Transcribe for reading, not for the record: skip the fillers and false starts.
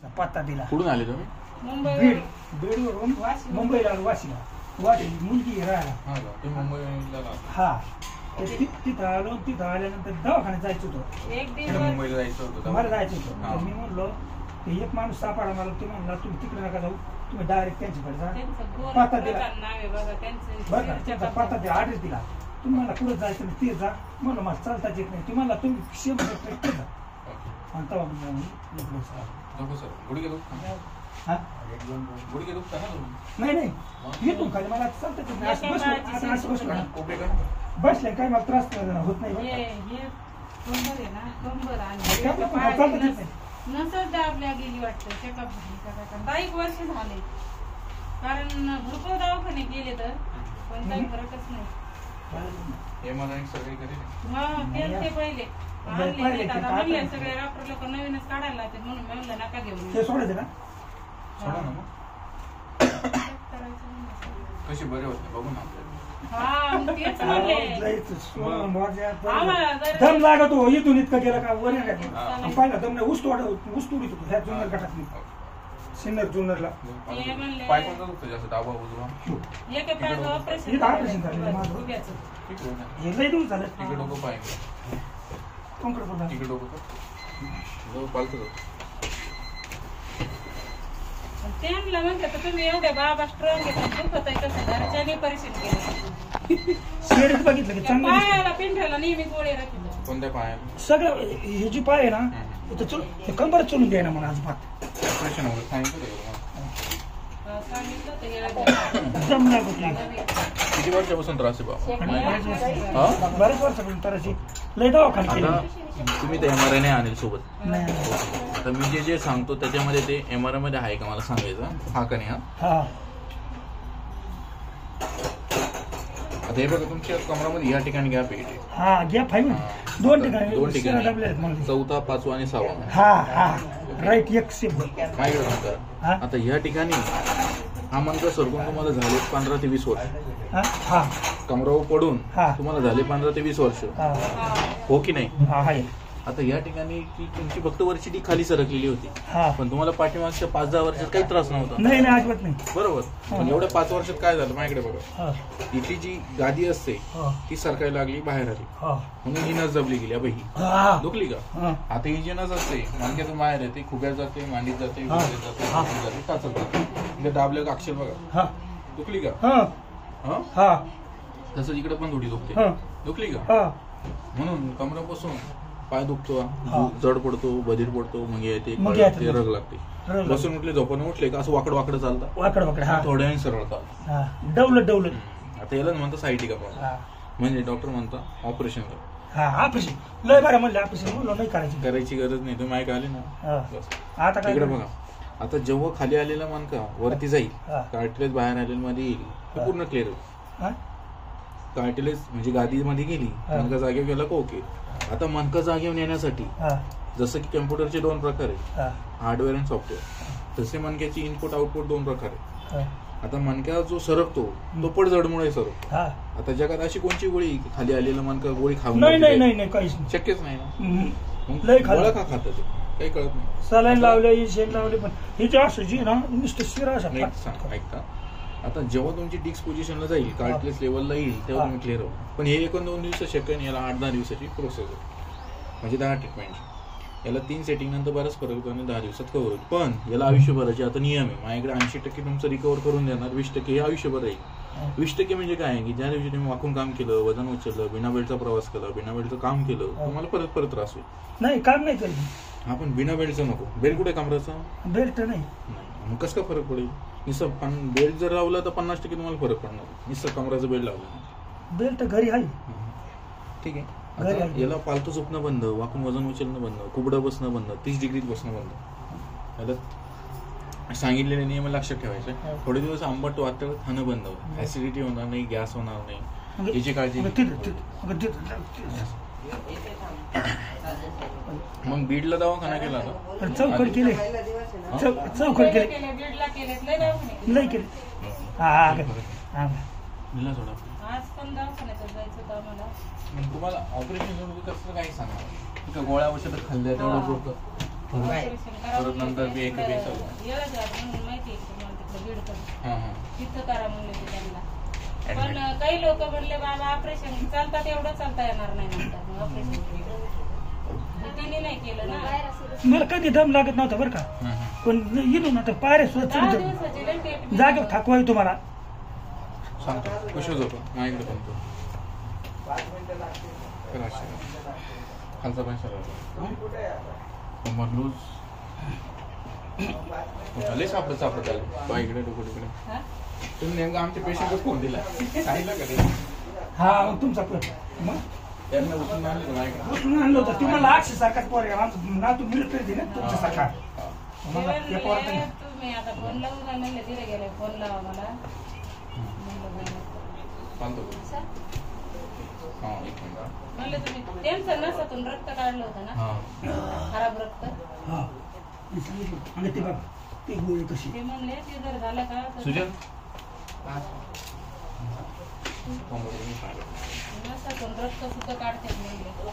पत्ता दिला. कुठून आले तुम्ही? बीडवरून मुंबईला वाशीला. वाशी मुलगी राहायला. हा तिथं आलो. तिथं आल्यानंतर दवाखान्यात जायचं होतं. मुंबईला जायचं होतं. मला जायचं होतं. मी म्हणलो ते एक माणूस सापडा मला. तो म्हणला तुम्ही तिकडे नका जाऊ, तुम्ही डायरेक्ट त्यांच्याकडे जा. पत्ता दिला बरं का, त्याचा पत्ता दिला, ॲड्रेस दिला. तुम्ही मला कुठं जायचं नाही ते जा. म्हणलं मला चालताच येत नाही. तुम्हाला तुम्ही 100 जा. आणि तेव्हा नाही नाही येतो खाली. मला चालतं बसले काय मला त्रास होत नाही. नसच दाबल्या गेली वाटतं. चेकअप 1 वर्ष झाले. कारण भरपूर दवाखाने गेले तर पण काही फरकच नाही. केले पहिले आणले सगळे डॉक्टर लोक नवीनच काढायला लागते म्हणून मी म्हणलं नका घेऊन. ते सोडायचं ना. कशी बरे होते बघू ना. दम लागतो इथून इतकं गेलं का वर पाहिला दम नाही. ऊस तोडीत होतो ह्या जुन्नर गटात सिन्नर जुन्नरला. ऑपरेशन झालं माझं. हे लई दिवस झालं. त्यांना म्हटलं तर तुम्ही एवढ्या बाबा स्ट्रॉंग दुखत आहे कसं घरच्याने परेशान केलं. बघितलं की पायाला पिंढ्याला नेहमी गोळे राखील. कोणत्या पायाला? सगळं हे जी पाय आहे ना कंबर चलून द्याय ना मला अजिबात. ऑपरेशन वगैरे दम लागत नाही. किती वर्षापासून त्रास आहे बाबा? बरेच वर्षापासून त्रास लय दवाखाना केला. तुम्ही ते MRI नाही आणेल सोबत. आता मी जे सांगतो त्याच्यामध्ये ते MRI मध्ये आहे का मला सांगायचं. हा का नाही? हा आता हे बघा तुमच्या कमरामध्ये या ठिकाणी गॅप आहे. हा गॅप आहे. दोन ठिकाणी 4, 5 आणि 6. हा हा राईट. एक सेम काय करतो आता या ठिकाणी हा मनका सरकून तुम्हाला झाले 15 ते 20 वर्ष. कमरावर पडून तुम्हाला झाले 15 ते 20 वर्ष. हो की नाही? आता या ठिकाणी की तुमची फक्त वरची ती खाली सरकलेली होती. पण तुम्हाला पाठीमागच्या 5-10 वर्षात काही त्रास नव्हता. नाही नाही अजिबात नाही. बरोबर. पण एवढ्या 5 वर्षात काय झालं माझ्याकडे बघा. इथे जी गादी असते ती सरकायला लागली, बाहेर आली म्हणून ही नस दबली गेली. अबे ही दुखली का? आता ही जी नस असते मानक्यातून बाहेर येते, खुब्यात जाते, मांडीत जाते, टाचत जाते. दाबलं का अक्षर बघा. दुखली का? तसं इकडे पण थोडी दुखते. दुखली का? म्हणून कमरापासून पाय दुखतो, जड पडतो, बधीर पडतो, मग येते, रग लागते. बसून उठले, झोपून उठले का असं वाकड वाकड चालतं. थोड्या वेळ सरळ चालतं. डवलत. आता याला म्हणतात सायटिका प्रॉब्लेम. म्हणजे डॉक्टर म्हणतात ऑपरेशन कर. ऑपरेशन लय बरं म्हणलं. ऑपरेशन नाही करायची गरज नाही. तुम्ही ऐका आले ना. आता इकडे बघा. आता जेव्हा खाली आलेला मनका वरती जाईल, कार्टिलेज बाहेर आलेला मध्ये येईल, ते पूर्ण क्लिअर होईल. कार्टिलेज म्हणजे गादीमध्ये गेली, मनका जागेवर गेला का ओके. आता मनका जागेवर येण्यासाठी जसं की कम्प्युटरचे 2 प्रकार आहेत, हार्डवेअर आणि सॉफ्टवेअर, तसे मनक्याची इनपुट आउटपुट 2 प्रकार आहेत. आता मनका जो सरकतो तो पडझडमुळे सरकतो. आता जगात अशी कोणची गोळी खाली आलेला मनका गोळी खाऊन नाही शक्यच नाही ना. गोळा का खात ते काही कळत नाही. सलाईन लावले, इंजेक्शन लावले, पण हिची अशी ना नुसतं शिरा ऐकता. आता जेव्हा तुमची डिस्क पोझिशनला जाईल, कार्टिलेज लेवलला येईल, तेव्हा तुम्ही क्लिअर होईल. पण हे 1-2 दिवसात शक्य नाही. याला 8-10 दिवसाची प्रोसेस आहे. म्हणजे 10 ट्रीटमेंट. याला 3 सेटिंग नंतर बरंच फरक होतो आणि 10 दिवसात कव्हर होईल. पण याला आयुष्यभराचे आता नियम आहे. माझ्याकडे 80% तुमचं रिकव्हर करून देणार, 20% हे आयुष्यभर राहील. 20% म्हणजे काय आहे की ज्या दिवशी तुम्ही वाकून काम केलं, वजन उचललं, बिना बेल्टचा प्रवास केला, बिना बेल्टचं काम केलं, तुम्हाला परत त्रास होईल. नाही काम नाही केलं. हा पण बिना बेल्टचं नको. बेल्ट कुठे कमराचा? बेल्ट नाही. मग कसं काय फरक पडेल? पण बेल्ट जर लावला तर 50% तुम्हाला फरक पडणार. नुसतं कमराचं बेल्ट लावलं. बेल्ट घरी आहे. ठीक आहे. आता याला पालतू झोपणं बंद, वाकून वजन उचलणं बंद, कुबडं बसणं बंद, 30 डिग्रीत बसणं बंद. याला सांगितलेले नियम लक्षात ठेवायचे. थोडे दिवस आंबट वातळ खाणं बंद, ऍसिडिटी होणार नाही, गॅस होणार नाही, याची काळजी. मग बीडला दवाखाना केला होता. चौकड केले. नाही केले. तुम्हाला ऑपरेशन कसं काही सांगा. गोळ्या औषधं खाल्ल्या तेवढं पुरतं. ऑपरेशन करा परत नंतर बी एक म्हणून बी चालू. म्हणून माहिती आहे तुम्हाला तिकडे बीडकडे हा हा तिथं करा म्हणले ते त्यांना. पण काही लोक म्हणले बाबा ऑपरेशन चालतात एवढं चालता येणार नाही म्हणतात, मग ऑपरेशन तिने नाही केलं ना. मला कधी दम लागत नव्हता बरं का, पण येलो ना तर पायऱ्या 10 स्वच्छ दिवसाची लई treatment. जागेवर थकवा येतो मला. सांगतो कशा झोप माहिती पण तो खालचा पैसा कमर लूज झाले सापडत सापडत आले बाईकडे डोकं तिकडे. हा? तुम्ही नेमका आमच्या पेशंटच फोन दिला सांगितलं का ते हा मग तुमचा मग त्यांना उचलून आणलं का माझ्याकडे? उचलून आणलं होतं तुम्हाला 800 सारखाच पोर आहे आमचा नातू मिळतोय ना तुमच्यासारखा. मला जेवण या पोरात म्हणले, तुम्ही आता फोन लावून का म्हणले तिथे गेले फोन लावा मला म्हणलं बरं. सांगतो हा एक मिनिट म्हणलं तुम्ही त्यांचं नसातून रक्त काढलं होतं ना, हा खराब रक्त. हा मी सांगितलं आणि ते बघा ते गोळी कशी ते म्हणले ते जर झालं का तर सुजन नसातून रक्त सुद्धा काढतात म्हणले.